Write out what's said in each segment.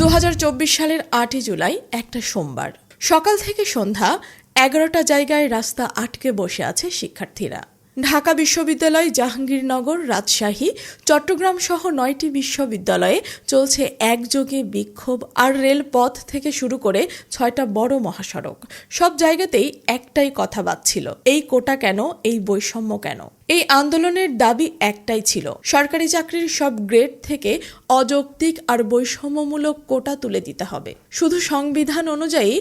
2024 সালের 8 জুলাই একটা সোমবার সকাল থেকে সন্ধ্যা 11টা জায়গায় রাস্তা আটকে বসে আছে শিক্ষার্থীরা। ঢাকা বিশ্ববিদ্যালয়, জাহাঙ্গীরনগর, রাজশাহী, চট্টগ্রাম সহ 9টি বিশ্ববিদ্যালয়ে চলছে একযোগে বিক্ষোভ। আর রেলপথ থেকে শুরু করে 6টা বড় মহাসড়ক, সব জায়গাতেই একটাই কথা বাজছিল, এই কোটা কেন, এই বৈষম্য কেন। এই আন্দোলনের দাবি একটাই ছিল, সরকারি চাকরির সব গ্রেড থেকে অযৌক্তিক আর বৈষম্যমূলক কোটা তুলে দিতে হবে। শুধু সংবিধান অনুযায়ী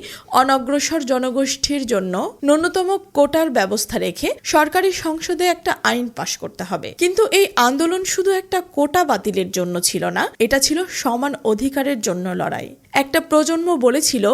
অনগ্রসর জনগোষ্ঠীর জন্য ন্যূনতম কোটার ব্যবস্থা রেখে সরকারি সংসদে একটা আইন পাশ করতে হবে। কিন্তু এই আন্দোলন শুধু একটা কোটা বাতিলের জন্য ছিল না, এটা ছিল সমান অধিকারের জন্য লড়াই। একটা প্রজন্ম বলেছিল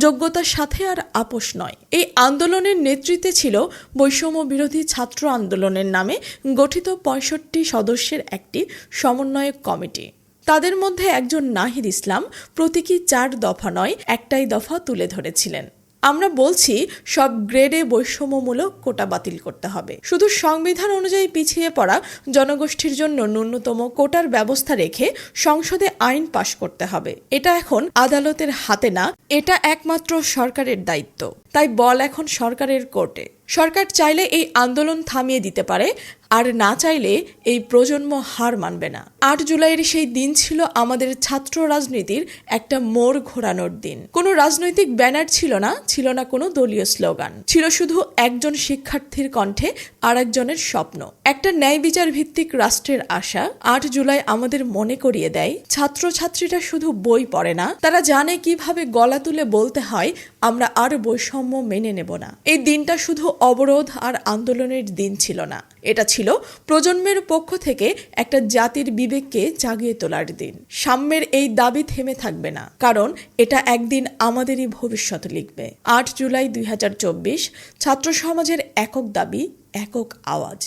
যোগ্যতার সাথে আর আপোষ নয়। এই আন্দোলনের নেতৃত্বে ছিল বৈষম্য বিরোধী ছাত্র আন্দোলনের নামে গঠিত 65 সদস্যের একটি সমন্বয়ক কমিটি। তাদের মধ্যে একজন নাহিদ ইসলাম প্রতীকী 4 দফা নয়, একটাই দফা তুলে ধরেছিলেন। আমরা বলছি সব গ্রেডে বৈষম্যমূলক কোটা বাতিল করতে হবে। শুধু সংবিধান অনুযায়ী পিছিয়ে পড়া জনগোষ্ঠীর জন্য ন্যূনতম কোটার ব্যবস্থা রেখে সংসদে আইন পাশ করতে হবে। এটা এখন আদালতের হাতে না, এটা একমাত্র সরকারের দায়িত্ব। তাই বল এখন সরকারের কোর্টে। সরকার চাইলে এই আন্দোলন থামিয়ে দিতে পারে, আর না চাইলে এই প্রজন্ম হার মানবে না। 8 জুলাইয়ের সেই দিন ছিল আমাদের ছাত্র রাজনীতির একটা মোড় ঘোরানোর দিন। কোনো রাজনৈতিক ব্যানার ছিল না, ছিল না কোনো দলীয় স্লোগান, ছিল শুধু একজন শিক্ষার্থীর কণ্ঠে আর একজনের স্বপ্ন, একটা ন্যায় বিচার ভিত্তিক রাষ্ট্রের আশা। 8 জুলাই আমাদের মনে করিয়ে দেয়, ছাত্রছাত্রীরা শুধু বই পড়ে না, তারা জানে কিভাবে গলা তুলে বলতে হয় আমরা আর বৈষম্য মেনে নেব না। এই দিনটা শুধু অবরোধ আর আন্দোলনের দিন ছিল না, এটা ছিল প্রজন্মের পক্ষ থেকে একটা জাতির বিবেককে জাগিয়ে তোলার দিন। সাম্যের এই দাবি থেমে থাকবে না, কারণ এটা একদিন আমাদেরই ভবিষ্যৎ লিখবে। 8 জুলাই 2024, ছাত্র সমাজের একক দাবি, একক আওয়াজ।